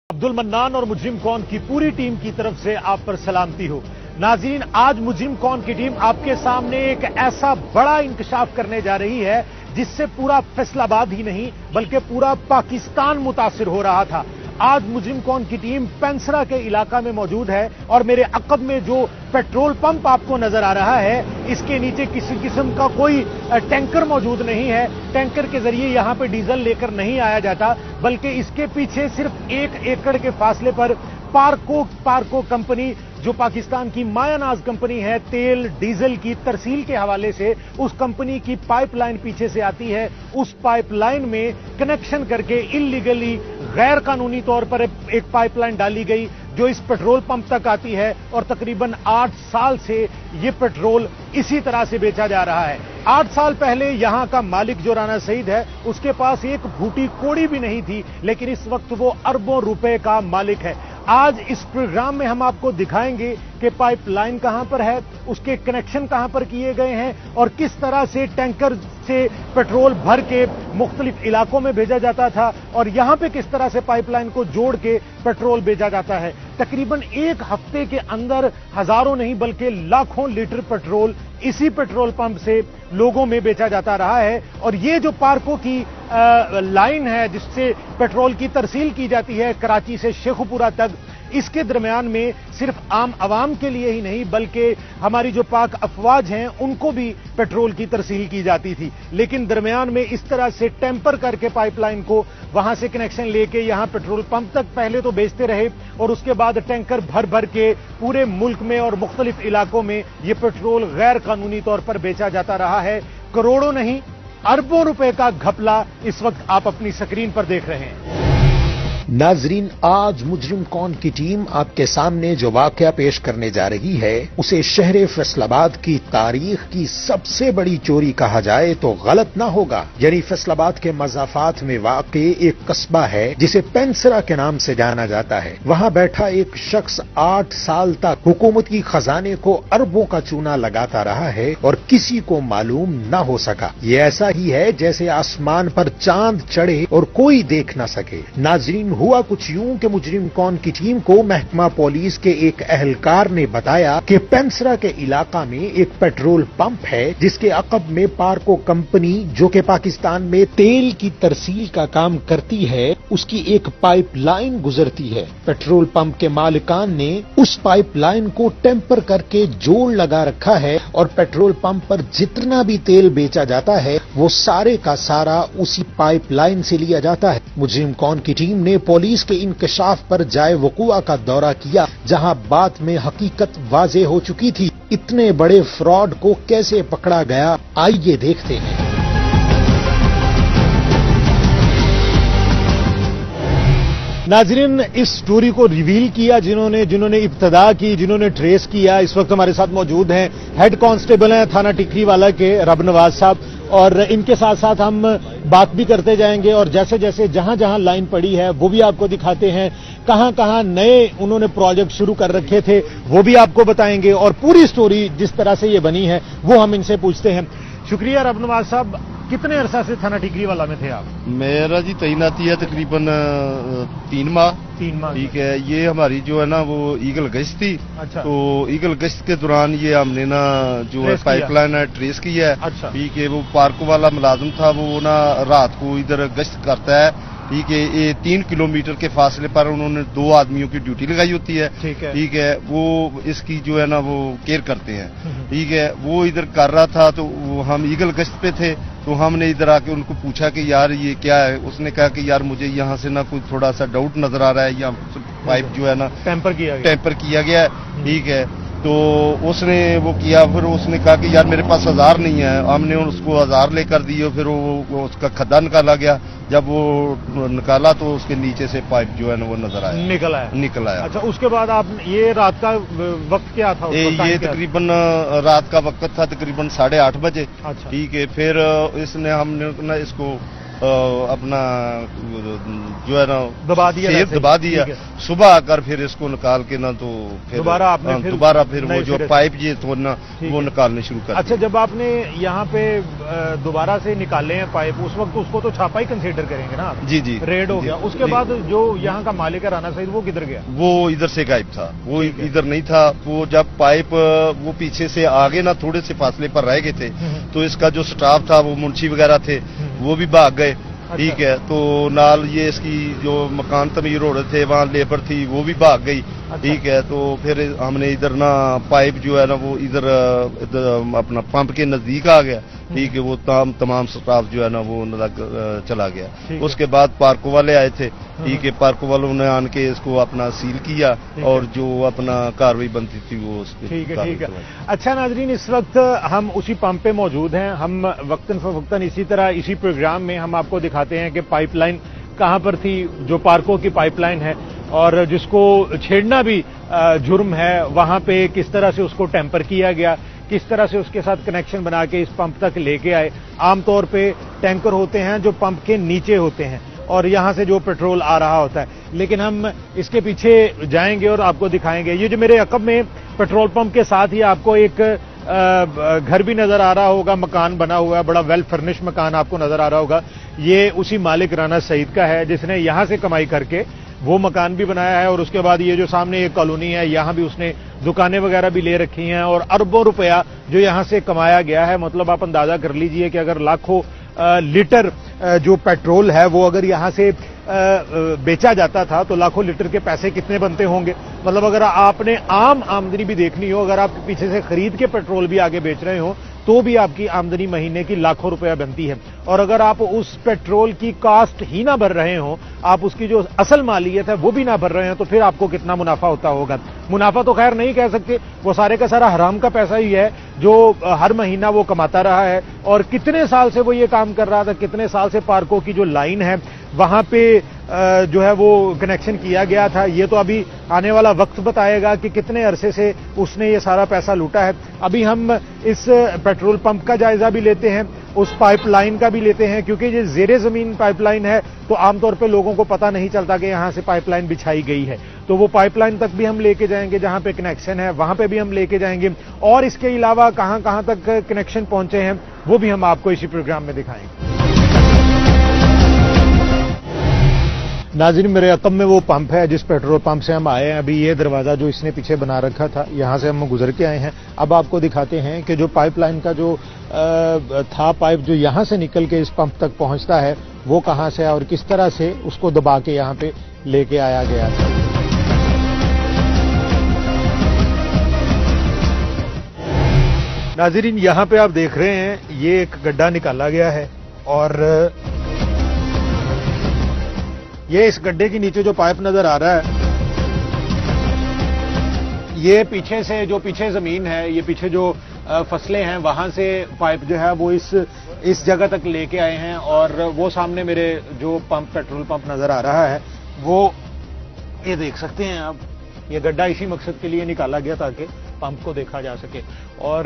Abdul mannan और मुजरिम कौन की पूरी टीम की तरफ से आप पर सलामती हो। नाज़रीन, आज मुजरिम कौन की टीम आपके सामने एक ऐसा बड़ा इंकशाफ करने जा रही है जिससे पूरा फैसलाबाद ही नहीं बल्कि पूरा पाकिस्तान मुतासिर हो रहा था। आज मुजरिम कौन की टीम पेंसरा के इलाका में मौजूद है और मेरे अकब में जो पेट्रोल पंप आपको नजर आ रहा है, इसके नीचे किसी किस्म का कोई टैंकर मौजूद नहीं है। टैंकर के जरिए यहां पे डीजल लेकर नहीं आया जाता, बल्कि इसके पीछे सिर्फ 1 एकड़ के फासले पर पार्को कंपनी, जो पाकिस्तान की मायानाज कंपनी है, तेल डीजल की तरसील के हवाले से उस कंपनी की पाइपलाइन पीछे से आती है। उस पाइपलाइन में कनेक्शन करके इल्लीगली गैर कानूनी तौर पर एक पाइपलाइन डाली गई जो इस पेट्रोल पंप तक आती है और तकरीबन 8 साल से ये पेट्रोल इसी तरह से बेचा जा रहा है। 8 साल पहले यहां का मालिक जो राना सईद है, उसके पास एक भूटी कोड़ी भी नहीं थी, लेकिन इस वक्त वो अरबों रुपए का मालिक है। आज इस प्रोग्राम में हम आपको दिखाएंगे कि पाइपलाइन कहां पर है, उसके कनेक्शन कहां पर किए गए हैं और किस तरह से टैंकर से पेट्रोल भर के मुख्तलिफ इलाकों में भेजा जाता था और यहां पे किस तरह से पाइपलाइन को जोड़ के पेट्रोल भेजा जाता है। तकरीबन एक हफ्ते के अंदर हजारों नहीं बल्कि लाखों लीटर पेट्रोल इसी पेट्रोल पंप से लोगों में बेचा जाता रहा है। और ये जो पार्को की लाइन है जिससे पेट्रोल की तरसील की जाती है कराची से शेखुपुरा तक, इसके दरमियान में सिर्फ आम आवाम के लिए ही नहीं बल्कि हमारी जो पाक अफवाज हैं उनको भी पेट्रोल की तरसील की जाती थी। लेकिन दरमियान में इस तरह से टेम्पर करके पाइपलाइन को वहां से कनेक्शन लेके यहां पेट्रोल पंप तक पहले तो बेचते रहे और उसके बाद टैंकर भर भर के पूरे मुल्क में और मुख्तलिफ इलाकों में ये पेट्रोल गैर कानूनी तौर पर बेचा जाता रहा है। करोड़ों नहीं अरबों रुपए का घपला इस वक्त आप अपनी स्क्रीन पर देख रहे हैं। नाजरीन, आज मुजरिम कौन की टीम आपके सामने जो वाकया पेश करने जा रही है उसे शहर फैसलाबाद की तारीख की सबसे बड़ी चोरी कहा जाए तो गलत ना होगा। यानी फैसलाबाद के मज़ाफात में वाक़ एक कस्बा है जिसे पेंसरा के नाम से जाना जाता है। वहां बैठा एक शख्स 8 साल तक हुकूमत की खजाने को अरबों का चूना लगाता रहा है और किसी को मालूम न हो सका। ये ऐसा ही है जैसे आसमान पर चांद चढ़े और कोई देख न सके। नाजरीन, हुआ कुछ यूं कि मुजरिम कौन की टीम को महकमा पुलिस के एक अहलकार ने बताया कि पेंसरा के इलाका में एक पेट्रोल पंप है जिसके अकब में पार्को कंपनी, जो कि पाकिस्तान में तेल की तरसील का काम करती है, उसकी एक पाइपलाइन गुजरती है। पेट्रोल पंप के मालिकान ने उस पाइपलाइन को टेम्पर करके जोड़ लगा रखा है और पेट्रोल पंप पर जितना भी तेल बेचा जाता है वो सारे का सारा उसी पाइपलाइन से लिया जाता है। मुजरिम कौन की टीम ने पुलिस के इंकशाफ पर जाए वकुआ का दौरा किया जहां बात में हकीकत वाज़े हो चुकी थी। इतने बड़े फ्रॉड को कैसे पकड़ा गया, आइए देखते हैं। नाजरीन, इस स्टोरी को रिवील किया जिन्होंने इब्तदा की, जिन्होंने ट्रेस किया, इस वक्त हमारे साथ मौजूद हैं हेड कांस्टेबल हैं थाना टिकरी वाला के रब नवाज साहब, और इनके साथ साथ हम बात भी करते जाएंगे और जैसे जैसे जहां जहां लाइन पड़ी है वो भी आपको दिखाते हैं। कहां कहां नए उन्होंने प्रोजेक्ट शुरू कर रखे थे वो भी आपको बताएंगे और पूरी स्टोरी जिस तरह से ये बनी है वो हम इनसे पूछते हैं। शुक्रिया रब नवाज साहब, कितने अरसा से थाना टिकरी वाला में थे आप? मेरा जी तैनाती है तकरीबन 3 माह। 3 माह, ठीक है। ये हमारी जो है ना वो ईगल गश्त थी। अच्छा। तो ईगल गश्त के दौरान ये हमने ना जो है पाइपलाइन है ट्रेस की है। अच्छा। ठीक है। वो पार्को वाला मुलाजिम था, वो ना रात को इधर गश्त करता है। ठीक है। ये 3 किलोमीटर के फासले पर उन्होंने 2 आदमियों की ड्यूटी लगाई होती है। ठीक है। ठीक है। वो इसकी जो है ना वो केयर करते हैं। ठीक है। वो इधर कर रहा था तो हम ईगल गश्त पे थे तो हमने इधर आके उनको पूछा कि यार ये क्या है। उसने कहा कि यार मुझे यहाँ से ना कुछ थोड़ा सा डाउट नजर आ रहा है, यहाँ पाइप जो है ना टेम्पर किया गया है। ठीक है। तो उसने वो किया, फिर उसने कहा कि यार मेरे पास 1000 नहीं है। हमने उसको 1000 लेकर दिए, फिर वो उसका खड्डा निकाला गया। जब वो निकाला तो उसके नीचे से पाइप जो है ना वो नजर आया, निकल आया। अच्छा, उसके बाद आप ये रात का वक्त क्या था? ये तकरीबन रात का वक्त था, तकरीबन 8:30 बजे। अच्छा। ठीक है। फिर इसने हमने ना इसको अपना जो है ना दबा दिया, सेफ दबा दिया। ठीक है। सुबह आकर फिर इसको निकाल के ना तो फिर दोबारा आपने फिर दोबारा फिर वो नए जो सिरे से- पाइप ये तो ना ठीक वो है। निकालने शुरू कर अच्छा, जब आपने यहाँ पे दोबारा से निकाले हैं पाइप, उस वक्त उसको तो छापा ही कंसीडर करेंगे ना आप? जी जी रेड हो जी, गया। उसके जी। बाद जो यहाँ का मालिक है राना सईद, वो किधर गया? वो इधर से गायब था, वो ठीक है। इधर नहीं था। वो जब पाइप वो पीछे से आगे ना थोड़े से फासले पर रह गए थे, तो इसका जो स्टाफ था वो मुंशी वगैरह थे, वो भी भाग गए। ठीक है, तो नाल ये इसकी जो मकान तमीर हो रहे थे वहाँ लेबर थी, वो भी भाग गई। अच्छा। ठीक है, तो फिर हमने इधर ना पाइप जो है ना वो इधर अपना पंप के नजदीक आ गया। ठीक है, वो तमाम स्टाफ जो है ना वो चला ठीक गया। है। उसके बाद पार्को वाले आए थे। ठीक है, पार्को वालों ने आन के इसको अपना सील किया ठीक है। और जो अपना कार्रवाई बनती थी वो उसकी ठीक है, कार्रवाई ठीक है। करवाई। अच्छा नाजरीन, इस वक्त हम उसी पंप पे मौजूद हैं। हम वक्तन फवक्तन इसी तरह इसी प्रोग्राम में हम आपको दिखाते हैं कि पाइपलाइन कहां पर थी, जो पार्कों की पाइपलाइन है और जिसको छेड़ना भी जुर्म है, वहां पे किस तरह से उसको टेम्पर किया गया, किस तरह से उसके साथ कनेक्शन बना के इस पंप तक लेके आए। आमतौर पे टैंकर होते हैं जो पंप के नीचे होते हैं और यहां से जो पेट्रोल आ रहा होता है, लेकिन हम इसके पीछे जाएंगे और आपको दिखाएंगे। ये जो मेरे अकब में पेट्रोल पंप के साथ ही आपको एक घर भी नजर आ रहा होगा, मकान बना हुआ है, बड़ा वेल फर्निश मकान आपको नजर आ रहा होगा। ये उसी मालिक राना सईद का है जिसने यहां से कमाई करके वो मकान भी बनाया है और उसके बाद ये जो सामने एक कॉलोनी है, यहां भी उसने दुकानें वगैरह भी ले रखी हैं और अरबों रुपया जो यहां से कमाया गया है। मतलब आप अंदाजा कर लीजिए कि अगर लाखों लीटर जो पेट्रोल है वो अगर यहां से बेचा जाता था तो लाखों लीटर के पैसे कितने बनते होंगे। मतलब अगर आपने आम आमदनी भी देखनी हो, अगर आप पीछे से खरीद के पेट्रोल भी आगे बेच रहे हो तो भी आपकी आमदनी महीने की लाखों रुपया बनती है। और अगर आप उस पेट्रोल की कास्ट ही ना भर रहे हो, आप उसकी जो असल मालियत है वो भी ना भर रहे हैं, तो फिर आपको कितना मुनाफा होता होगा। मुनाफा तो खैर नहीं कह सकते, वो सारे का सारा हराम का पैसा ही है जो हर महीना वो कमाता रहा है। और कितने साल से वो ये काम कर रहा था, कितने साल से पार्कों की जो लाइन है वहां पे जो है वो कनेक्शन किया गया था, ये तो अभी आने वाला वक्त बताएगा कि कितने अरसे से उसने ये सारा पैसा लूटा है। अभी हम इस पेट्रोल पंप का जायजा भी लेते हैं, उस पाइपलाइन का भी लेते हैं, क्योंकि ये जेरे जमीन पाइपलाइन है तो आमतौर पे लोगों को पता नहीं चलता कि यहां से पाइपलाइन बिछाई गई है। तो वो पाइपलाइन तक भी हम लेके जाएंगे, जहां पे कनेक्शन है वहां पे भी हम लेके जाएंगे, और इसके अलावा कहां कहां तक कनेक्शन पहुंचे हैं वो भी हम आपको इसी प्रोग्राम में दिखाएंगे। नाज़रीन, मेरे अकब में वो पंप है जिस पेट्रोल पंप से हम आए हैं। अभी ये दरवाजा जो इसने पीछे बना रखा था, यहां से हम गुजर के आए हैं। अब आपको दिखाते हैं कि जो पाइपलाइन का जो था पाइप जो यहां से निकल के इस पंप तक पहुंचता है वो कहां से है और किस तरह से उसको दबा के यहां पे लेके आया गया था। नाज़रीन, यहां पे आप देख रहे हैं ये एक गड्ढा निकाला गया है और ये इस गड्ढे के नीचे जो पाइप नजर आ रहा है, ये पीछे से जो पीछे जमीन है, ये पीछे जो फसलें हैं वहां से पाइप जो है वो इस जगह तक लेके आए हैं। और वो सामने मेरे जो पंप पेट्रोल पंप नजर आ रहा है वो ये देख सकते हैं आप, ये गड्ढा इसी मकसद के लिए निकाला गया ताकि पंप को देखा जा सके। और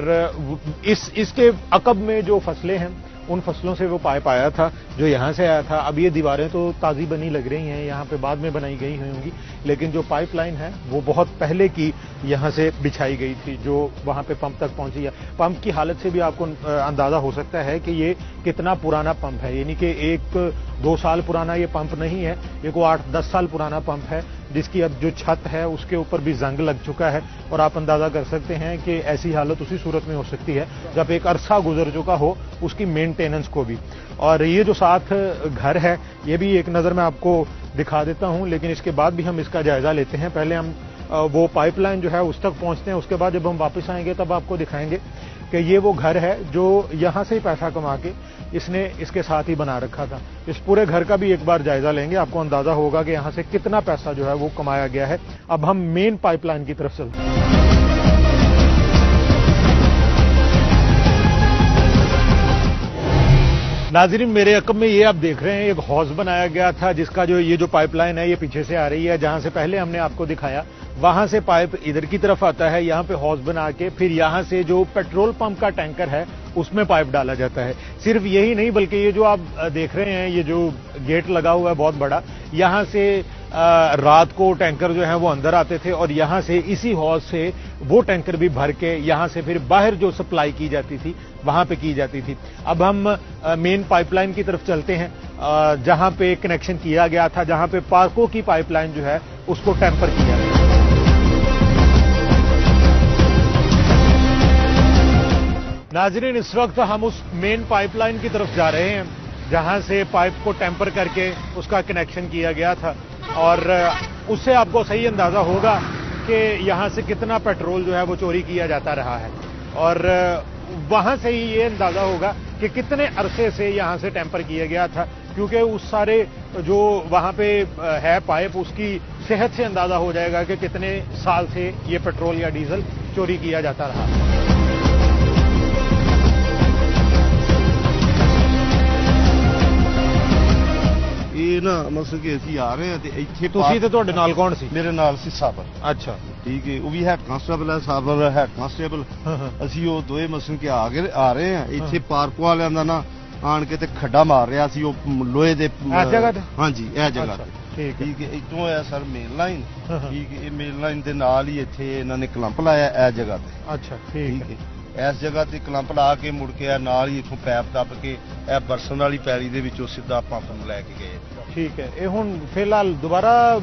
इसके अकब में जो फसलें हैं उन फसलों से वो पाइप आया था जो यहां से आया था। अब ये दीवारें तो ताजी बनी लग रही हैं, यहां पे बाद में बनाई गई होंगी, लेकिन जो पाइपलाइन है वो बहुत पहले की यहां से बिछाई गई थी जो वहां पे पंप तक पहुंची है। पंप की हालत से भी आपको अंदाजा हो सकता है कि ये कितना पुराना पंप है, यानी कि 1-2 साल पुराना ये पंप नहीं है, ये को 8-10 साल पुराना पंप है जिसकी अब जो छत है उसके ऊपर भी जंग लग चुका है। और आप अंदाजा कर सकते हैं कि ऐसी हालत उसी सूरत में हो सकती है जब एक अरसा गुजर चुका हो उसकी मेंटेनेंस को भी। और ये जो साथ घर है ये भी एक नज़र मैं आपको दिखा देता हूं, लेकिन इसके बाद भी हम इसका जायजा लेते हैं। पहले हम वो पाइपलाइन जो है उस तक पहुंचते हैं, उसके बाद जब हम वापस आएंगे तब आपको दिखाएंगे कि ये वो घर है जो यहां से ही पैसा कमा के इसने इसके साथ ही बना रखा था। इस पूरे घर का भी एक बार जायजा लेंगे, आपको अंदाजा होगा कि यहां से कितना पैसा जो है वो कमाया गया है। अब हम मेन पाइपलाइन की तरफ चलते हैं। नाज़रीन, मेरे अकब में ये आप देख रहे हैं, एक हौज बनाया गया था जिसका ये जो पाइपलाइन है ये पीछे से आ रही है, जहां से पहले हमने आपको दिखाया वहां से पाइप इधर की तरफ आता है, यहां पे हौज बना के फिर यहां से जो पेट्रोल पंप का टैंकर है उसमें पाइप डाला जाता है। सिर्फ यही नहीं बल्कि ये जो आप देख रहे हैं, ये जो गेट लगा हुआ है बहुत बड़ा, यहां से रात को टैंकर जो है वो अंदर आते थे और यहां से इसी हौज से वो टैंकर भी भर के यहां से फिर बाहर जो सप्लाई की जाती थी वहां पे की जाती थी। अब हम मेन पाइपलाइन की तरफ चलते हैं, जहां पे कनेक्शन किया गया था, जहां पे पार्को की पाइपलाइन जो है उसको टेम्पर किया गया। नाज़रीन, इस वक्त हम उस मेन पाइपलाइन की तरफ जा रहे हैं जहां से पाइप को टेम्पर करके उसका कनेक्शन किया गया था और उससे आपको सही अंदाजा होगा कि यहां से कितना पेट्रोल जो है वो चोरी किया जाता रहा है और वहां से ही ये अंदाजा होगा कि कितने अरसे से यहां से टेम्पर किया गया था, क्योंकि उस सारे जो वहां पे है पाइप उसकी सेहत से अंदाजा हो जाएगा कि कितने साल से ये पेट्रोल या डीजल चोरी किया जाता रहा। ਇਹ ਨਾ ਮਤਲਬ ਕਿ ਅਸੀਂ ਆ ਰਹੇ ਹਾਂ ਤੇ ਇੱਥੇ ਤੁਸੀਂ ਤੇ ਤੁਹਾਡੇ ਨਾਲ ਕੌਣ ਸੀ? ਮੇਰੇ ਨਾਲ ਸੀ ਸਾਬਰ। ਅੱਛਾ, ਠੀਕ ਹੈ, ਉਹ ਵੀ ਹੈਡ ਕਾਂਸਟੇਬਲ ਹੈ, ਸਾਬਰ ਹੈਡ ਕਾਂਸਟੇਬਲ। ਅਸੀਂ ਉਹ ਦੋਵੇਂ ਮਸਲ ਕੇ ਆ ਰਹੇ ਹਾਂ ਇੱਥੇ ਪਾਰਕ ਵਾਲਿਆਂ ਦਾ ਨਾ ਆਣ ਕੇ ਤੇ ਖੱਡਾ ਮਾਰ ਰਿਹਾ ਸੀ ਉਹ ਲੋਹੇ ਦੇ ਇਸ ਜਗ੍ਹਾ ਤੇ। ਹਾਂਜੀ, ਇਹ ਜਗ੍ਹਾ ਤੇ। ਠੀਕ ਹੈ, ਇੱਥੋਂ ਆਇਆ ਸਰ ਮੇਨ ਲਾਈਨ। ਠੀਕ ਹੈ, ਇਹ ਮੇਨ ਲਾਈਨ ਦੇ ਨਾਲ ਹੀ ਇੱਥੇ ਇਹਨਾਂ ਨੇ ਕਲੰਪ ਲਾਇਆ ਇਹ ਜਗ੍ਹਾ ਤੇ। ਅੱਛਾ, ਠੀਕ ਹੈ। ਇਸ ਜਗ੍ਹਾ ਤੇ ਕਲੰਪ ਲਾ ਕੇ ਮੁੜ ਕੇ ਨਾਲ ਹੀ ਇੱਥੋਂ ਪੈਪ ਦੱਬ ਕੇ ਇਹ ਬਰਸਨ ਵਾਲੀ ਪੈਲੀ ਦੇ ਵਿੱਚੋਂ ਸਿੱਧਾ ਪੰਪ ਨੂੰ ਲੈ ਕੇ ਗਏ। ਠੀਕ ਹੈ, ਇਹ ਹੁਣ ਫਿਲਹਾਲ ਦੁਬਾਰਾ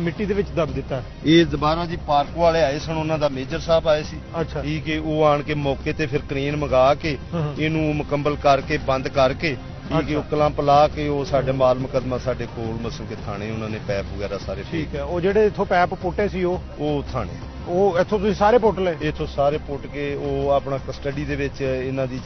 ਮਿੱਟੀ ਦੇ ਵਿੱਚ ਦਬ ਦਿੱਤਾ। ਇਹ ਦੁਬਾਰਾ ਜੀ ਪਾਰਕ ਵਾਲੇ ਆਏ ਸਨ, ਉਹਨਾਂ ਦਾ ਮੇਜਰ ਸਾਹਿਬ ਆਏ ਸੀ। ਅੱਛਾ, ਠੀਕ ਹੈ, ਉਹ ਆਣ ਕੇ ਮੌਕੇ ਤੇ ਫਿਰ ਕ੍ਰੇਨ ਮੰਗਾ ਕੇ ਇਹਨੂੰ ਮੁਕੰਮਲ ਕਰਕੇ ਬੰਦ ਕਰਕੇ ਠੀਕ ਹੈ, ਉਹ ਕਲੰਪ ਲਾ ਕੇ ਉਹ ਸਾਡੇ ਮਾਲ ਮੁਕੱਦਮਾ ਸਾਡੇ ਕੋਲ ਮਸਲ ਕੇ ਥਾਣੇ ਉਹਨਾਂ ਨੇ ਪੈਪ ਵਗੈਰਾ ਸਾਰੇ। ਠੀਕ ਹੈ, ਉਹ ਜਿਹੜੇ ਇੱਥੋਂ ਪੈਪ ਪੁੱਟੇ ਸੀ ਉਹ ਥਾਣੇ ਉਹ ਇੱਥੋਂ ਤੁਸੀਂ ਸਾਰੇ ਪੁੱਟ ਲਏ? ਇੱਥੋਂ ਸਾਰੇ ਪੁੱਟ ਕੇ ਉਹ ਆਪਣਾ ਕਸਟਡੀ ਦੇ ਵਿੱਚ ਇਹਨਾਂ ਦੀ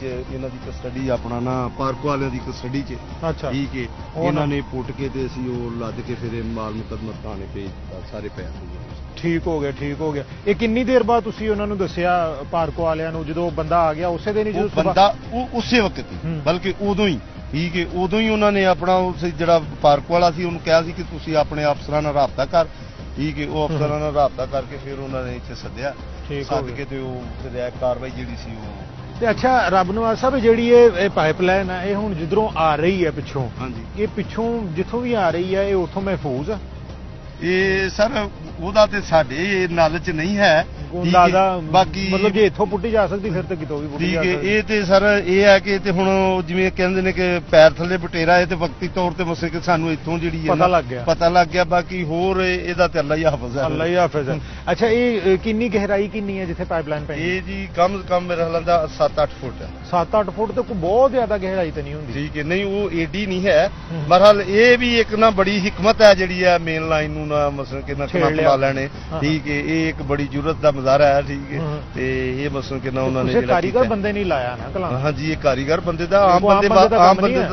ਕਸਟਡੀ ਆਪਣਾ ਨਾ ਪਾਰਕ ਵਾਲਿਆਂ ਦੀ ਕਸਟਡੀ 'ਚ। ਅੱਛਾ, ਠੀਕ ਹੈ, ਇਹਨਾਂ ਨੇ ਪੁੱਟ ਕੇ ਤੇ ਅਸੀਂ ਉਹ ਲੱਦ ਕੇ ਫਿਰ ਮਾਲ ਮੁਕੱਦਮਾ ਥਾਣੇ ਭੇਜ ਦਿੱਤਾ, ਸਾਰੇ ਪੈਪ। ਠੀਕ ਹੋ ਗਿਆ, ਠੀਕ ਹੋ ਗਿਆ। ਇਹ ਕਿੰਨੀ ਦੇਰ ਬਾਅਦ ਤੁਸੀਂ ਉਹਨਾਂ ਨੂੰ ਦੱਸਿਆ ਪਾਰਕ ਵਾਲਿਆਂ ਨੂੰ? ਜਦੋਂ ਬੰਦਾ ਆ ਗਿਆ ਉਸੇ ਦਿਨ ਹੀ? ਜਦੋਂ ਬੰਦਾ ਉਸੇ ਵਕਤ ਹੀ, ਬਲਕਿ ਉਦੋਂ ਹੀ। ਠੀਕ ਹੈ, ਉਦੋਂ ਹੀ ਉਹਨਾਂ ਨੇ ਆਪਣਾ ਉਸ ਜਿਹੜਾ ਪਾਰਕ ਵਾਲਾ ਸੀ ਉਹਨੂੰ ਕਿਹਾ ਸੀ ਕਿ ਤੁਸੀਂ ਆਪਣੇ ਅਫਸਰਾਂ ਨਾਲ ਰਾਬਤਾ ਕਰ। ਠੀਕ ਹੈ, ਉਹ ਅਫਸਰਾਂ ਨਾਲ ਰਾਬਤਾ ਕਰਕੇ ਫਿਰ ਉਹਨਾਂ ਨੇ ਇੱਥੇ ਸੱਦਿਆ, ਸੱਦ ਕੇ ਤੇ ਉਹ ਫਿਰ ਇਹ ਕਾਰਵਾਈ ਜਿਹੜੀ ਸੀ ਉਹ। ਤੇ ਅੱਛਾ ਰੱਬ ਨਵਾਜ਼ ਸਾਹਿਬ, ਜਿਹੜੀ ਇਹ ਪਾਈਪਲਾਈਨ ਹੈ ਇਹ ਹੁਣ ਜਿੱਧਰੋਂ ਆ ਰਹੀ ਹੈ ਪਿੱਛੋਂ, ਹਾਂਜੀ, ਇਹ ਪਿੱਛੋਂ ਜਿੱਥੋਂ ਵੀ ਆ ਰਹੀ ਹੈ ਇਹ ਉੱਥੋਂ ਮਹਿਫੂਜ਼ ਆ? ਇਹ ਸਰ ਉਹਦਾ ਤੇ ਸਾਡੇ ਨਲ 'ਚ ਨਹੀਂ ਹੈ, ਬਾਕੀ ਮਤਲਬ ਜੇ ਇੱਥੋਂ ਪੁੱਟੀ ਜਾ ਸਕਦੀ ਫਿਰ ਤਾਂ ਕਿਤੋਂ ਵੀ ਪੁੱਟੀ ਜਾ ਸਕਦੀ। ਇਹ ਤੇ ਸਰ ਇਹ ਹੈ ਕਿ ਤੇ ਹੁਣ ਜਿਵੇਂ ਕਹਿੰਦੇ ਨੇ ਕਿ ਪੈਰ ਥੱਲੇ ਬਟੇਰਾ ਹੈ ਤੇ ਵਕਤੀ ਤੌਰ ਤੇ ਮਸੇ ਕਿ ਸਾਨੂੰ ਇੱਥੋਂ ਜਿਹੜੀ ਹੈ ਪਤਾ ਲੱਗ ਗਿਆ, ਬਾਕੀ ਹੋਰ ਇਹਦਾ ਤੇ ਅੱਲਾ ਹੀ ਹਾਫਿਜ਼ ਹੈ। ਅੱਲਾ ਹੀ ਹਾਫਿਜ਼ ਹੈ। ਅੱਛਾ, ਇਹ ਕਿੰਨੀ ਗਹਿਰਾਈ ਕਿੰਨੀ ਹੈ ਜਿੱਥੇ ਪਾਈਪਲਾਈਨ ਪੈਂਦੀ? ਇਹ ਜੀ ਕਮ ਸੇ ਕਮ ਮੇਰੇ ਖਿਆਲ ਦਾ 7-8 ਫੁੱਟ ਹੈ। 7-8 ਫੁੱਟ ਤੇ ਕੋਈ ਬਹੁਤ ਜ਼ਿਆਦਾ ਗਹਿਰਾਈ ਤਾਂ ਨਹੀਂ ਹੁੰਦੀ? ਠੀਕ ਹੈ, ਨਹੀਂ ਉਹ ਏਡੀ ਨਹੀਂ ਹੈ। ਬਹਰਹਾਲ ਇਹ ਵੀ ਇੱਕ ਨਾ ਬੜੀ ਹਿਕਮਤ ਹੈ ਜਿਹੜੀ ਹੈ ਮੇਨ ਲਾਈਨ ਨੂੰ ਨਾ ਮਸਲ ਕਿ ਨਾ ਲਾ ਲੈਣੇ। ਠੀਕ ਹੈ, ਇਹ ਇੱਕ ਬੜੀ ਜ਼ਰੂਰਤ ਦਾ ਮੁਜ਼ਾਹਰਾ ਹੈ। ਠੀਕ ਹੈ, ਤੇ ਇਹ ਮਸਲ ਕਿ ਨਾ ਉਹਨਾਂ ਨੇ ਕਾਰੀਗਰ ਬੰਦੇ ਨਹੀਂ ਲਾਇਆ ਨਾ ਕਲਾਮ? ਹਾਂਜੀ, ਇਹ ਕਾਰੀਗਰ ਬੰਦੇ ਦਾ ਆਮ ਬੰਦੇ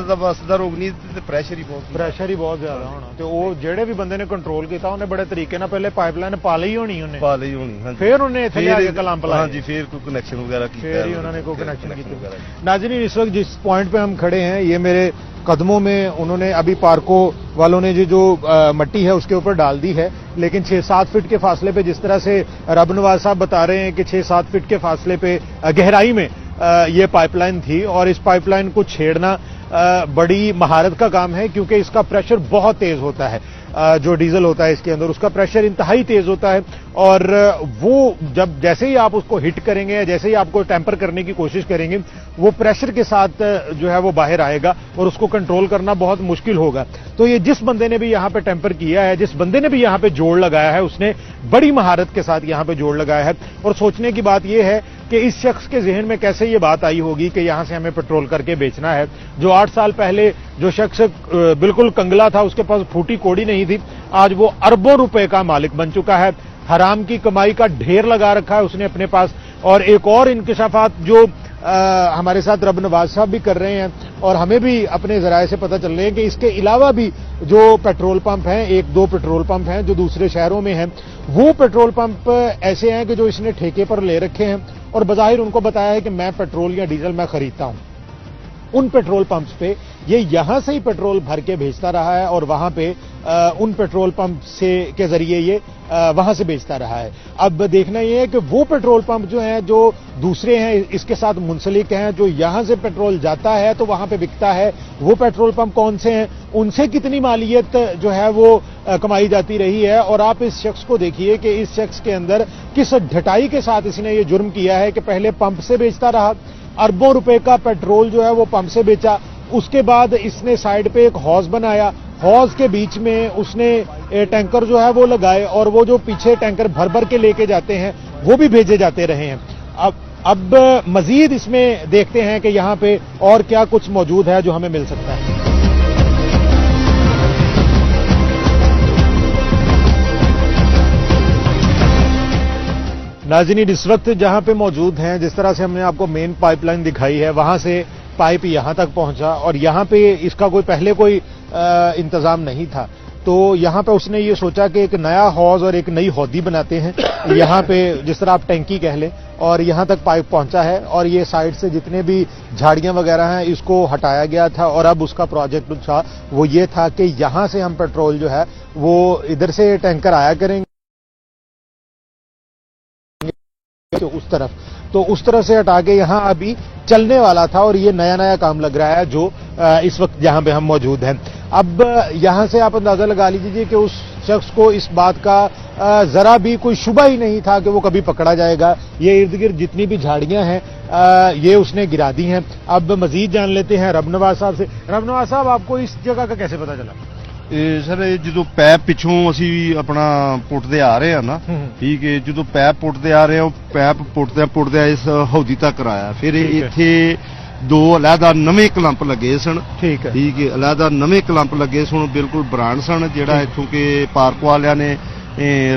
ਦਾ ਬਸ ਦਾ ਰੋਗ ਨਹੀਂ ਤੇ ਪ੍ਰੈਸ਼ਰ ਹੀ ਬਹੁਤ ਜ਼ਿਆਦਾ ਹੋਣਾ। ਤੇ ਉਹ ਜਿਹੜੇ ਵੀ ਬੰਦੇ ਨੇ ਕੰਟਰੋਲ ਕੀਤਾ ਉਹਨੇ ਬੜੇ ਤਰੀਕੇ ਨਾਲ ਪਹਿਲੇ ਪਾਈਪਲਾਈਨ ਪਾ ਲਈ ਹੋਣੀ ਉਹਨੇ। ਹਾਂਜੀ, ਫਿਰ ਉਹਨੇ ਇੱਥੇ ਲਿਆ ਕੇ ਕਲੰਪ ਲਾਇਆ। ਹਾਂਜੀ, ਫਿਰ ਕੋਈ ਕਨੈਕਸ਼ਨ ਵਗੈरह ਕੀਤਾ, फिर ही उन्होंने कोई कनेक्शन किया। नाज़रीन, इस वक्त जिस पॉइंट पे हम खड़े हैं ये मेरे कदमों में उन्होंने अभी पार्को वालों ने जो मट्टी है उसके ऊपर डाल दी है, लेकिन 6-7 फीट के फासले पे जिस तरह से रब नवाज साहब बता रहे हैं कि 6-7 फीट के फासले पे गहराई में ये पाइपलाइन थी और इस पाइपलाइन को छेड़ना बड़ी महारत का काम है, क्योंकि इसका प्रेशर बहुत तेज होता है। जो डीजल होता है इसके अंदर उसका प्रेशर इंतहाई तेज होता है और वो जब जैसे ही आप उसको हिट करेंगे या जैसे ही आपको टेम्पर करने की कोशिश करेंगे वो प्रेशर के साथ जो है वो बाहर आएगा और उसको कंट्रोल करना बहुत मुश्किल होगा। तो ये जिस बंदे ने भी यहाँ पे टेम्पर किया है, जिस बंदे ने भी यहाँ पे जोड़ लगाया है, उसने बड़ी महारत के साथ यहाँ पे जोड़ लगाया है। और सोचने की बात यह है कि इस शख्स के जहन में कैसे ये बात आई होगी कि यहाँ से हमें पेट्रोल करके बेचना है। जो 8 साल पहले जो शख्स बिल्कुल कंगला था, उसके पास फूटी कोड़ी नहीं थी, आज वो अरबों रुपए का मालिक बन चुका है। हराम की कमाई का ढेर लगा रखा है उसने अपने पास। और एक और इंकशाफात जो हमारे साथ रब नवाज साहब भी कर रहे हैं और हमें भी अपने जराये से पता चल रहे हैं कि इसके अलावा भी जो पेट्रोल पंप हैं, 1-2 पेट्रोल पंप हैं जो दूसरे शहरों में हैं, वो पेट्रोल पंप ऐसे हैं कि जो इसने ठेके पर ले रखे हैं और बज़ाहिर उनको बताया है कि मैं पेट्रोल या डीजल मैं खरीदता हूं। उन पेट्रोल पंप्स पे, ये यहां से ही पेट्रोल भर के भेजता रहा है और वहां पे उन पेट्रोल पंप से के जरिए ये वहां से बेचता रहा है। अब देखना ये है कि वो पेट्रोल पंप जो हैं, जो दूसरे हैं इसके साथ मुंसलिक हैं, जो यहां से पेट्रोल जाता है तो वहां पे बिकता है, वो पेट्रोल पंप कौन से हैं, उनसे कितनी मालियत जो है वो कमाई जाती रही है। और आप इस शख्स को देखिए कि इस शख्स के अंदर किस ढटाई के साथ इसने ये जुर्म किया है कि पहले पंप से बेचता रहा, अरबों रुपए का पेट्रोल जो है वो पंप से बेचा, उसके बाद इसने साइड पे एक हौज बनाया, हौज के बीच में उसने टैंकर जो है वो लगाए और वो जो पीछे टैंकर भर भर के लेके जाते हैं वो भी भेजे जाते रहे हैं। अब मजीद इसमें देखते हैं कि यहां पे और क्या कुछ मौजूद है जो हमें मिल सकता है। नाज़रीन, इस वक्त जहां पे मौजूद हैं, जिस तरह से हमने आपको मेन पाइपलाइन दिखाई है, वहां से पाइप यहां तक पहुंचा और यहां पे इसका पहले कोई इंतजाम नहीं था, तो यहां पे उसने ये सोचा कि एक नया हौज और एक नई हौदी बनाते हैं, यहां पे जिस तरह आप टैंकी कह लें, और यहां तक पाइप पहुंचा है और ये साइड से जितने भी झाड़ियां वगैरह हैं इसको हटाया गया था। और अब उसका प्रोजेक्ट था वो ये था कि यहां से हम पेट्रोल जो है वो इधर से टैंकर आया करेंगे तो उस तरफ से हटा के यहां अभी चलने वाला था और ये नया नया काम लग रहा है जो इस वक्त यहां पे हम मौजूद हैं। अब यहां से आप अंदाजा लगा लीजिए कि उस शख्स को इस बात का जरा भी कोई शुबा ही नहीं था कि वो कभी पकड़ा जाएगा। ये इर्द गिर्द जितनी भी झाड़ियां हैं ये उसने गिरा दी हैं। अब मजीद जान लेते हैं रबनवाज साहब से। रबनवाज साहब, आपको इस जगह का कैसे पता चला? ਸਰ ਇਹ ਜਦੋਂ ਪੈਪ ਪਿੱਛੋਂ ਅਸੀਂ ਆਪਣਾ ਪੁੱਟਦੇ ਆ ਰਹੇ ਆ ਨਾ, ਠੀਕ ਹੈ, ਜਦੋਂ ਪੈਪ ਪੁੱਟਦੇ ਆ ਰਹੇ ਆ ਉਹ ਪੈਪ ਪੁੱਟਦਿਆਂ ਇਸ ਹੌਦੀ ਤੱਕ ਆਇਆ, ਫਿਰ ਇੱਥੇ ਦੋ ਅਲੱਗਾ ਨਵੇਂ ਕਲੰਪ ਲੱਗੇ ਸਨ। ਠੀਕ ਹੈ, ਅਲੱਗਾ ਨਵੇਂ ਕਲੰਪ ਲੱਗੇ ਸਨ, ਬਿਲਕੁਲ ਬਰਾਂਡ ਸਨ, ਜਿਹੜਾ ਇੱਥੋਂ ਕੇ ਪਾਰਕ ਵਾਲਿਆਂ ਨੇ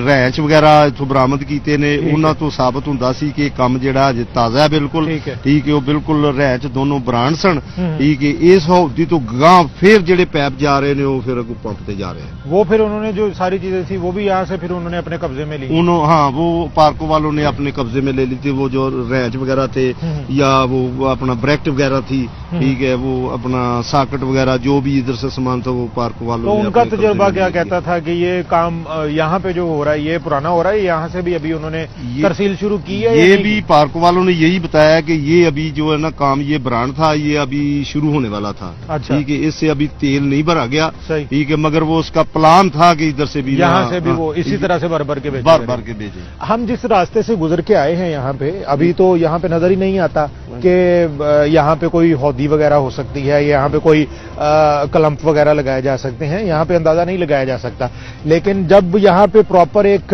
ਰੈਂਚ ਵਗੈਰਾ ਇੱਥੋਂ ਬਰਾਮਦ ਕੀਤੇ ਨੇ, ਉਹਨਾਂ ਤੋਂ ਸਾਬਤ ਹੁੰਦਾ ਸੀ ਕਿ ਕੰਮ ਜਿਹੜਾ ਅਜੇ ਤਾਜ਼ਾ ਹੈ ਬਿਲਕੁਲ, ਠੀਕ ਹੈ, ਉਹ ਬਿਲਕੁਲ ਰੈਂਚ ਦੋਨੋਂ ਬਰਾਂਡ ਸਨ, ਠੀਕ ਹੈ। ਇਸ ਹੌਦੀ ਤੋਂ ਗਾਂ ਫਿਰ ਜਿਹੜੇ ਪੈਪ ਜਾ ਰਹੇ ਨੇ ਉਹ ਫਿਰ ਅੱਗੋਂ ਪੰਪ ਤੇ ਜਾ ਰਹੇ हैं। वो फिर उन्होंने जो सारी चीजें थी वो भी यहाँ से फिर उन्होंने अपने कब्जे में ली? हाँ, वो पार्कों वालों ने अपने कब्जे में ले ली थी, वो जो रैंच वगैरह थे या वो अपना ब्रैकेट वगैरह थी, ठीक है, वो अपना साकट वगैरह जो भी इधर से सामान था वो पार्कों वालों ने। तो उनका तजुर्बा क्या कहता था कि ये काम यहाँ पे जो हो रहा है ये पुराना हो रहा है, यहाँ से भी अभी उन्होंने तरसील शुरू की है? ये भी पार्कों वालों ने यही बताया कि ये अभी जो है ना काम, ये ब्रांड था, ये अभी शुरू होने वाला था। अच्छा, ठीक है, इससे अभी तेल नहीं भरा गया, ठीक है, मगर वो उसका प्लान था कि इधर से भी यहाँ से भी वो इसी तरह से भर भर के भेजे। हम जिस रास्ते से गुजर के आए हैं यहाँ पे, अभी तो यहाँ पे नजर ही नहीं आता कि यहाँ पे कोई हौदी वगैरह हो सकती है, यहाँ पे कोई कलंप वगैरह लगाए जा सकते हैं, यहाँ पे अंदाजा नहीं लगाया जा सकता। लेकिन जब यहाँ पे प्रॉपर एक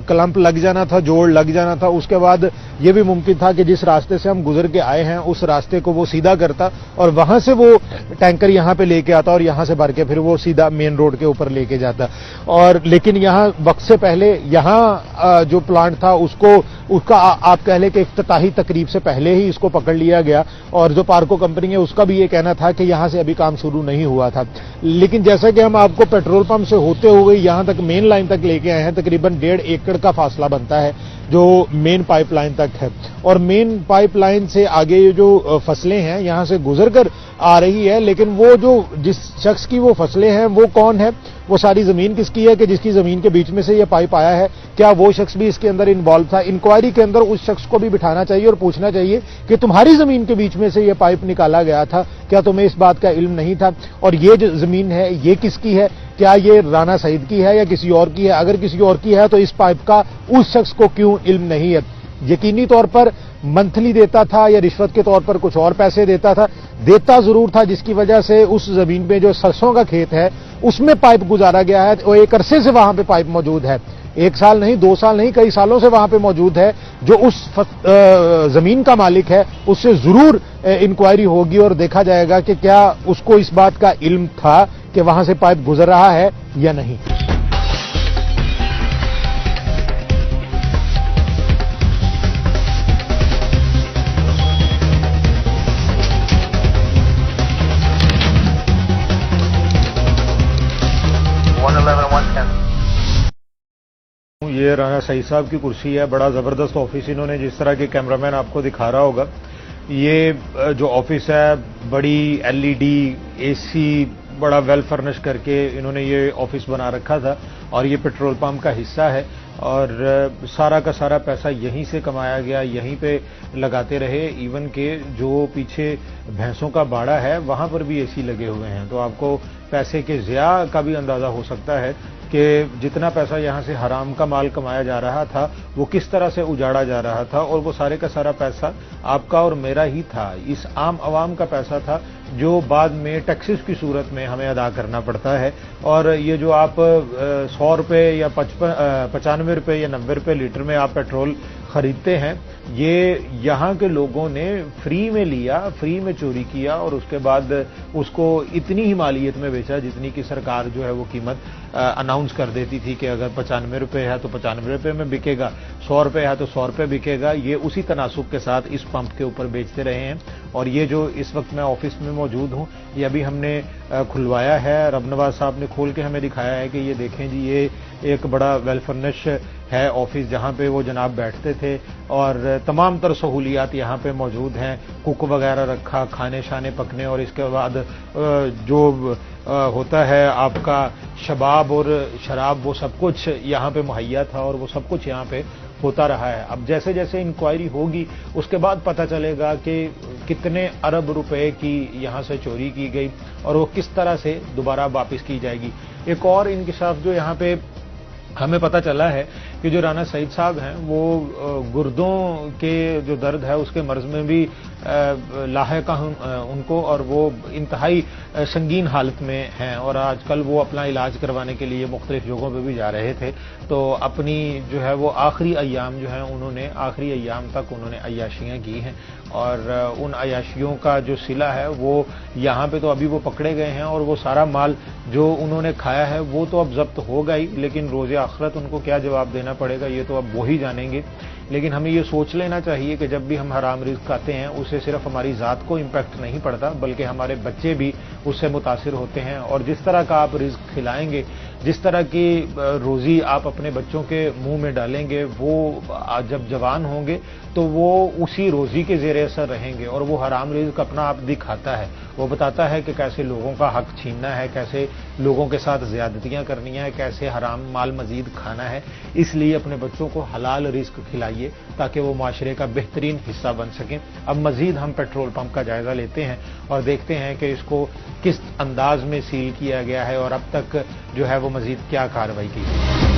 कलंप लग जाना था, जोड़ लग जाना था, उसके बाद ये भी मुमकिन था कि जिस रास्ते से हम गुजर के आए हैं उस रास्ते को वो सीधा करता और वहां से वो टैंकर यहाँ पे लेके आता और यहाँ से भर के फिर वो सीधा मेन रोड के ऊपर लेके जाता। और लेकिन यहाँ वक्त से पहले यहाँ जो प्लांट था उसका आप कह ले कि इफ्तिताही तकरीब से पहले ही इसको पकड़ लिया गया और जो पार्को कंपनी है उसका भी ये कहना था कि यहाँ से अभी काम शुरू नहीं हुआ था। लेकिन जैसा कि हम आपको पेट्रोल पंप से होते हुए यहाँ तक मेन लाइन तक लेके आए हैं, तकरीबन 1.5 एकड़ का फासला बनता है जो मेन पाइपलाइन तक है और मेन पाइपलाइन से आगे ये जो फसलें हैं यहाँ से गुजर कर आ रही है। लेकिन वो जो जिस शख्स की वो फसलें हैं वो कौन है, वो सारी जमीन किसकी है कि जिसकी जमीन के बीच में से ये पाइप आया है, क्या वो शख्स भी इसके अंदर इन्वॉल्व था? इंक्वायरी के अंदर उस शख्स को भी बिठाना चाहिए और पूछना चाहिए कि तुम्हारी जमीन के बीच में से ये पाइप निकाला गया था, क्या तुम्हें इस बात का इल्म नहीं था? और ये जो जमीन है ये किसकी है, क्या ये राना सईद की है या किसी और की है? अगर किसी और की है तो इस पाइप का उस शख्स को क्यों इल्म नहीं है? यकीनी तौर पर मंथली देता था या रिश्वत के तौर पर कुछ और पैसे देता था, देता जरूर था, जिसकी वजह से उस जमीन पे जो सरसों का खेत है उसमें पाइप गुजारा गया है और एक अरसे से वहां पे पाइप मौजूद है, 1 साल नहीं, 2 साल नहीं, कई सालों से वहां पे मौजूद है। जो उस जमीन का मालिक है उससे जरूर इंक्वायरी होगी और देखा जाएगा कि क्या उसको इस बात का इल्म था कि वहां से पाइप गुजर रहा है या नहीं। ये राना सईद साहब की कुर्सी है, बड़ा जबरदस्त ऑफिस इन्होंने, जिस तरह के कैमरामैन आपको दिखा रहा होगा ये जो ऑफिस है बड़ी एलईडी एसी बड़ा वेल फर्निश करके इन्होंने ये ऑफिस बना रखा था और ये पेट्रोल पंप का हिस्सा है और सारा का सारा पैसा यहीं से कमाया गया, यहीं पे लगाते रहे। इवन के जो पीछे भैंसों का बाड़ा है वहां पर भी एसी लगे हुए हैं। तो आपको पैसे के ज़िया का भी अंदाजा हो सकता है कि जितना पैसा यहां से हराम का माल कमाया जा रहा था वो किस तरह से उजाड़ा जा रहा था और वो सारे का सारा पैसा आपका और मेरा ही था। इस आम आवाम का पैसा था जो बाद में टैक्सेस की सूरत में हमें अदा करना पड़ता है। और ये जो आप 100 रुपये या 95 रुपये या 90 रुपये लीटर में आप पेट्रोल खरीदते हैं, ये यहाँ के लोगों ने फ्री में लिया, फ्री में चोरी किया और उसके बाद उसको इतनी ही मालियत में बेचा जितनी की सरकार जो है वो कीमत अनाउंस कर देती थी कि अगर 95 रुपये है तो 95 रुपये में बिकेगा, 100 रुपये है तो 100 रुपये बिकेगा। ये उसी तनासुब के साथ इस पंप के ऊपर बेचते रहे हैं। और ये जो इस वक्त मैं ऑफिस में मौजूद हूँ, ये अभी हमने खुलवाया है, रबनवाज साहब ने खोल के हमें दिखाया है कि ये देखें जी, ये एक बड़ा वेल फर्निश है ऑफिस जहाँ पे वो जनाब बैठते थे और तमाम तर सहूलियात यहाँ पे मौजूद हैं। कुक वगैरह रखा, खाने शाने पकने और इसके बाद जो होता है आपका शबाब और शराब, वो सब कुछ यहाँ पे मुहैया था और वो सब कुछ यहाँ पे होता रहा है। अब जैसे जैसे इंक्वायरी होगी उसके बाद पता चलेगा कि कितने अरब रुपए की यहाँ से चोरी की गई और वो किस तरह से दोबारा वापस की जाएगी। एक और इंकशाफ जो यहाँ पे हमें पता चला है कि जो राना सईद साहब हैं वो गुर्दों के जो दर्द है उसके मर्ज में भी लाहका उनको और वो इंतहाई संगीन हालत में हैं और आजकल वो अपना इलाज करवाने के लिए मुख्तलिफ जगहों पे भी जा रहे थे। तो अपनी जो है वो आखिरी अय्याम जो है उन्होंने आखिरी अय्याम तक उन्होंने अय्याशियाँ की हैं और उन अय्याशियों का जो सिला है वो यहाँ पे तो अभी वो पकड़े गए हैं और वो सारा माल जो उन्होंने खाया है वो तो अब जब्त होगा ही, लेकिन रोज़े आखिरत उनको क्या जवाब देना पड़ेगा ये तो अब वो ही जानेंगे। लेकिन हमें ये सोच लेना चाहिए कि जब भी हम हराम रिज़्क खाते हैं उससे सिर्फ हमारी ज़ात को इम्पैक्ट नहीं पड़ता बल्कि हमारे बच्चे भी उससे मुतासिर होते हैं। और जिस तरह का आप रिज़्क खिलाएंगे, जिस तरह की रोज़ी आप अपने बच्चों के मुंह में डालेंगे, वो जब जवान होंगे तो वो उसी रोज़ी के ज़ेरे असर रहेंगे। और वो हराम रिज़्क अपना आप दिखाता है, वो बताता है कि कैसे लोगों का हक छीनना है, कैसे लोगों के साथ ज़्यादतियाँ करनी है, कैसे हराम माल मजीद खाना है। इसलिए अपने बच्चों को हलाल रिज़्क खिलाइए ताकि वो माशरे का बेहतरीन हिस्सा बन सकें। अब मजीद हम पेट्रोल पंप का जायज़ा लेते हैं और देखते हैं कि इसको किस अंदाज में सील किया गया है और अब तक जो है वो मजीद क्या कार्रवाई की है।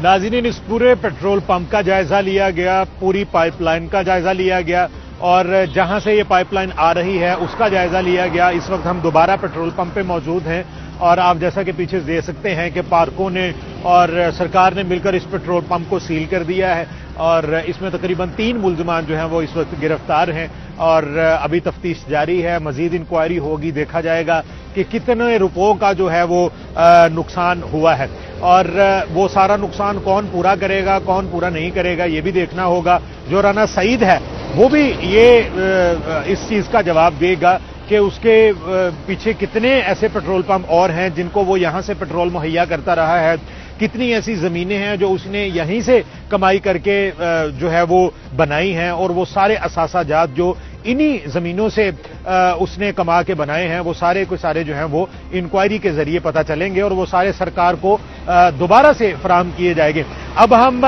नाज़रीन, इस पूरे पेट्रोल पंप का जायजा लिया गया, पूरी पाइपलाइन का जायजा लिया गया और जहां से ये पाइपलाइन आ रही है उसका जायजा लिया गया। इस वक्त हम दोबारा पेट्रोल पंप पे मौजूद हैं और आप जैसा कि पीछे देख सकते हैं कि पार्कों ने और सरकार ने मिलकर इस पेट्रोल पंप को सील कर दिया है और इसमें तकरीबन 3 मुल्ज़िमान जो हैं वो इस वक्त गिरफ्तार हैं और अभी तफ्तीश जारी है। मजीद इंक्वायरी होगी, देखा जाएगा कि कितने रुपयों का जो है वो नुकसान हुआ है और वो सारा नुकसान कौन पूरा करेगा, कौन पूरा नहीं करेगा, ये भी देखना होगा। जो राना सईद है वो भी ये इस चीज़ का जवाब देगा कि उसके पीछे कितने ऐसे पेट्रोल पंप और हैं जिनको वो यहाँ से पेट्रोल मुहैया करता रहा है, कितनी ऐसी ज़मीनें हैं जो उसने यहीं से कमाई करके जो है वो बनाई हैं और वो सारे असासाजात जो इन्हीं ज़मीनों से उसने कमा के बनाए हैं वो सारे के सारे जो हैं वो इंक्वायरी के ज़रिए पता चलेंगे और वो सारे सरकार को दोबारा से फराहम किए जाएंगे। अब हम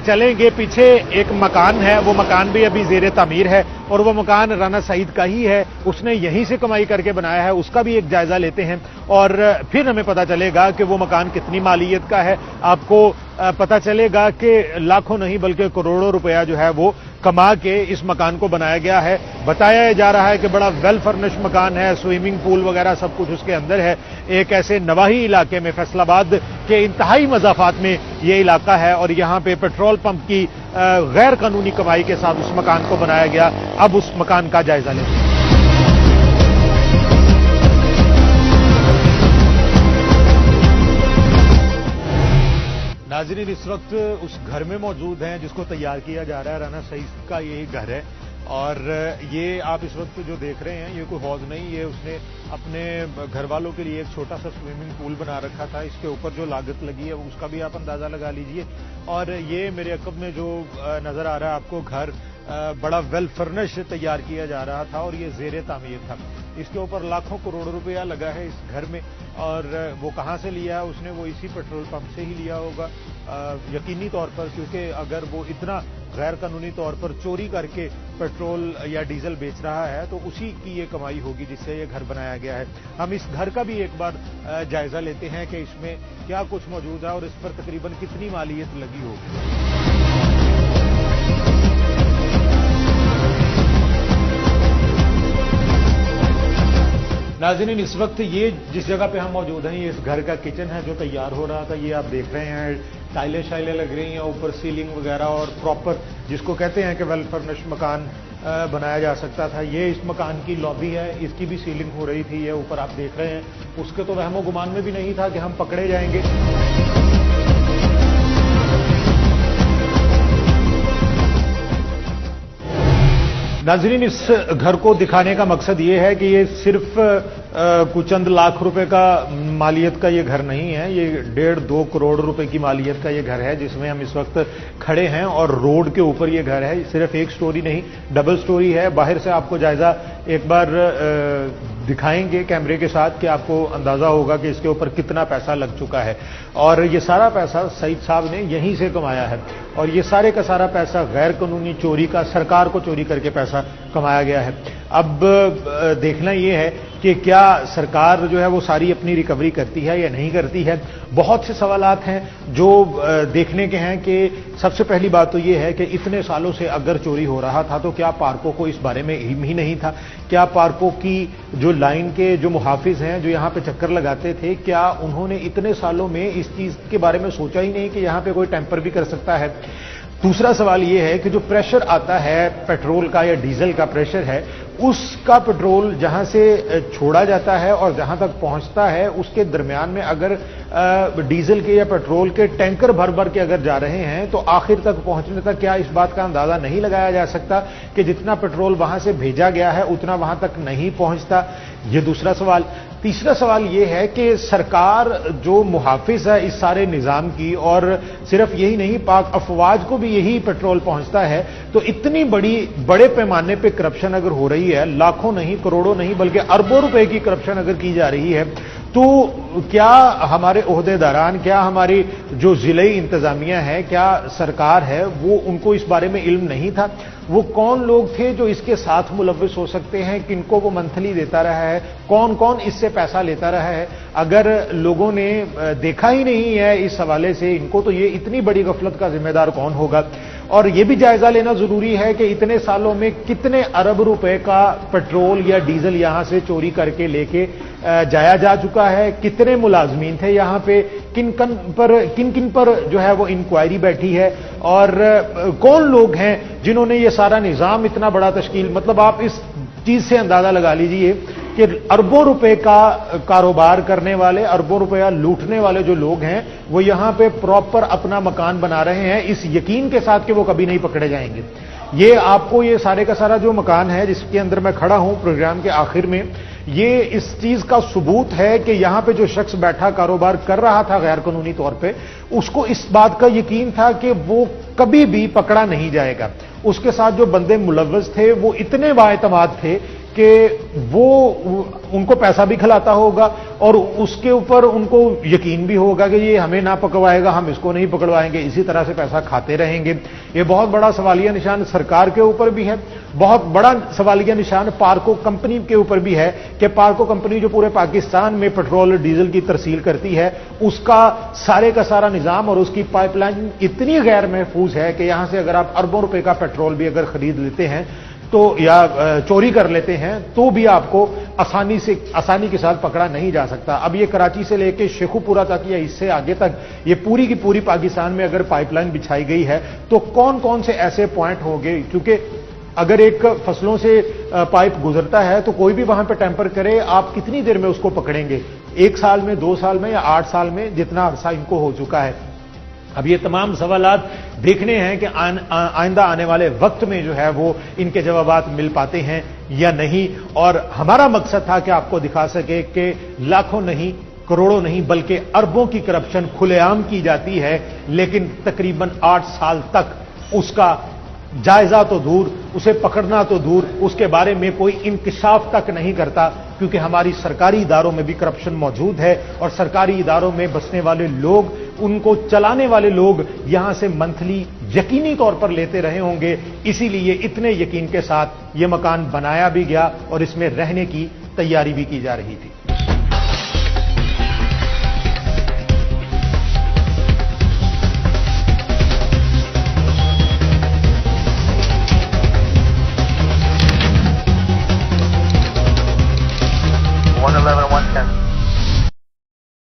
चलेंगे पीछे, एक मकान है, वो मकान भी अभी ज़ेरे तामीर है और वो मकान राना सईद का ही है, उसने यहीं से कमाई करके बनाया है, उसका भी एक जायज़ा लेते हैं और फिर हमें पता चलेगा कि वो मकान कितनी मालियत का है। आपको पता चलेगा कि लाखों नहीं बल्कि करोड़ों रुपया जो है वो कमा के इस मकान को बनाया गया है। बताया जा रहा है कि बड़ा वेल फर्निश मकान है, स्विमिंग पूल वगैरह सब कुछ उसके अंदर है। एक ऐसे नवाही इलाके में, फैसलाबाद के इंतहाई मज़ाफ़ात में ये इलाका है और यहाँ पे पेट्रोल पंप की गैर कानूनी कमाई के साथ उस मकान को बनाया गया। अब उस मकान का जायजा लेते हैं। नाज़रीन, इस वक्त उस घर में मौजूद हैं जिसको तैयार किया जा रहा है। राना सईद का यही घर है और ये आप इस वक्त जो देख रहे हैं ये कोई हौज नहीं, ये उसने अपने घर वालों के लिए एक छोटा सा स्विमिंग पूल बना रखा था। इसके ऊपर जो लागत लगी है उसका भी आप अंदाजा लगा लीजिए। और ये मेरे अकब में जो नजर आ रहा है आपको घर बड़ा वेल फर्निश तैयार किया जा रहा था और ये ज़ेरे तामीर था। इसके ऊपर लाखों करोड़ रुपया लगा है इस घर में, और वो कहाँ से लिया है उसने, वो इसी पेट्रोल पंप से ही लिया होगा यकीनी तौर पर, क्योंकि अगर वो इतना गैर कानूनी तौर पर चोरी करके पेट्रोल या डीजल बेच रहा है तो उसी की ये कमाई होगी जिससे ये घर बनाया गया है। हम इस घर का भी एक बार जायजा लेते हैं कि इसमें क्या कुछ मौजूद है और इस पर तकरीबन कितनी मालियत लगी होगी। नाज़रीन, इस वक्त ये जिस जगह पे हम मौजूद हैं ये इस घर का किचन है जो तैयार हो रहा था। ये आप देख रहे हैं टाइलें शाइलें लग रही हैं, ऊपर सीलिंग वगैरह, और प्रॉपर जिसको कहते हैं कि वेल फर्निश मकान बनाया जा सकता था। ये इस मकान की लॉबी है, इसकी भी सीलिंग हो रही थी। ये ऊपर आप देख रहे हैं, उसके तो वहमो गुमान में भी नहीं था कि हम पकड़े जाएंगे। नाज़रीन, इस घर को दिखाने का मकसद ये है कि ये सिर्फ कुछ चंद लाख रुपए का मालियत का ये घर नहीं है, ये 1.5-2 करोड़ रुपए की मालियत का ये घर है जिसमें हम इस वक्त खड़े हैं। और रोड के ऊपर ये घर है, सिर्फ एक स्टोरी नहीं डबल स्टोरी है। बाहर से आपको जायजा एक बार दिखाएंगे कैमरे के साथ कि आपको अंदाजा होगा कि इसके ऊपर कितना पैसा लग चुका है। और ये सारा पैसा सईद साहब ने यहीं से कमाया है, और ये सारे का सारा पैसा गैर कानूनी चोरी का, सरकार को चोरी करके पैसा कमाया गया है। अब देखना ये है कि क्या सरकार जो है वो सारी अपनी रिकवरी करती है या नहीं करती है। बहुत से सवालात हैं जो देखने के हैं कि सबसे पहली बात तो ये है कि इतने सालों से अगर चोरी हो रहा था तो क्या पार्कों को इस बारे में इल्म ही नहीं था? क्या पार्कों की जो लाइन के जो मुहाफिज हैं जो यहां पे चक्कर लगाते थे, क्या उन्होंने इतने सालों में इस चीज के बारे में सोचा ही नहीं कि यहां पे कोई टेम्पर भी कर सकता है? दूसरा सवाल यह है कि जो प्रेशर आता है पेट्रोल का या डीजल का प्रेशर है, उसका पेट्रोल जहां से छोड़ा जाता है और जहां तक पहुंचता है उसके दरमियान में अगर डीजल के या पेट्रोल के टैंकर भर भर के अगर जा रहे हैं तो आखिर तक पहुंचने तक क्या इस बात का अंदाजा नहीं लगाया जा सकता कि जितना पेट्रोल वहां से भेजा गया है उतना वहां तक नहीं पहुंचता? ये दूसरा सवाल। तीसरा सवाल यह है कि सरकार जो मुहाफिज है इस सारे निजाम की, और सिर्फ यही नहीं पाक अफवाज को भी यही पेट्रोल पहुंचता है, तो इतनी बड़े पैमाने पे करप्शन अगर हो रही है, लाखों नहीं करोड़ों नहीं बल्कि अरबों रुपए की करप्शन अगर की जा रही है, तो क्या हमारे ओहदेदारान, क्या हमारी जो जिले इंतजामिया है, क्या सरकार है, वो उनको इस बारे में इल्म नहीं था? वो कौन लोग थे जो इसके साथ मुलव्विस हो सकते हैं? किनको वो मंथली देता रहा है? कौन कौन इससे पैसा लेता रहा है? अगर लोगों ने देखा ही नहीं है इस हवाले से इनको, तो ये इतनी बड़ी गफलत का जिम्मेदार कौन होगा? और ये भी जायजा लेना जरूरी है कि इतने सालों में कितने अरब रुपए का पेट्रोल या डीजल यहां से चोरी करके लेके जाया जा चुका है। कितने मुलाजमीन थे यहां पे, किन किन पर जो है वो इंक्वायरी बैठी है, और कौन लोग हैं जिन्होंने ये सारा निजाम इतना बड़ा तश्कील, मतलब आप इस चीज से अंदाजा लगा लीजिए कि अरबों रुपए का कारोबार करने वाले, अरबों रुपया लूटने वाले जो लोग हैं वो यहां पे प्रॉपर अपना मकान बना रहे हैं इस यकीन के साथ कि वो कभी नहीं पकड़े जाएंगे। ये आपको ये सारे का सारा जो मकान है जिसके अंदर मैं खड़ा हूं प्रोग्राम के आखिर में, ये इस चीज का सबूत है कि यहां पे जो शख्स बैठा कारोबार कर रहा था गैर कानूनी तौर पे, उसको इस बात का यकीन था कि वो कभी भी पकड़ा नहीं जाएगा। उसके साथ जो बंदे मुलव्वस थे वो इतने बाएतमाद थे कि वो उनको पैसा भी खिलाता होगा और उसके ऊपर उनको यकीन भी होगा कि ये हमें ना पकड़वाएगा, हम इसको नहीं पकड़वाएंगे, इसी तरह से पैसा खाते रहेंगे। ये बहुत बड़ा सवालिया निशान सरकार के ऊपर भी है, बहुत बड़ा सवालिया निशान पार्को कंपनी के ऊपर भी है कि पार्को कंपनी जो पूरे पाकिस्तान में पेट्रोल और डीजल की तरसील करती है, उसका सारे का सारा निजाम और उसकी पाइपलाइन इतनी गैर महफूज है कि यहां से अगर आप अरबों रुपए का पेट्रोल भी अगर खरीद लेते हैं तो या चोरी कर लेते हैं तो भी आपको आसानी के साथ पकड़ा नहीं जा सकता। अब ये कराची से लेके शेखुपुरा तक या इससे आगे तक ये पूरी की पूरी पाकिस्तान में अगर पाइपलाइन बिछाई गई है तो कौन कौन से ऐसे पॉइंट होंगे, क्योंकि अगर एक फसलों से पाइप गुजरता है तो कोई भी वहां पर टेम्पर करे, आप कितनी देर में उसको पकड़ेंगे? 1 साल में, 2 साल में या 8 साल में, जितना अरसा इनको हो चुका है। अब ये तमाम सवालात देखने हैं कि आइंदा आने वाले वक्त में जो है वो इनके जवाबात मिल पाते हैं या नहीं। और हमारा मकसद था कि आपको दिखा सके कि लाखों नहीं, करोड़ों नहीं, बल्कि अरबों की करप्शन खुलेआम की जाती है, लेकिन तकरीबन 8 साल तक उसका जायजा तो दूर, उसे पकड़ना तो दूर, उसके बारे में कोई इंकशाफ तक नहीं करता, क्योंकि हमारी सरकारी इदारों में भी करप्शन मौजूद है और सरकारी इदारों में बसने वाले लोग, उनको चलाने वाले लोग यहां से मंथली यकीनी तौर पर लेते रहे होंगे। इसीलिए इतने यकीन के साथ यह मकान बनाया भी गया और इसमें रहने की तैयारी भी की जा रही थी।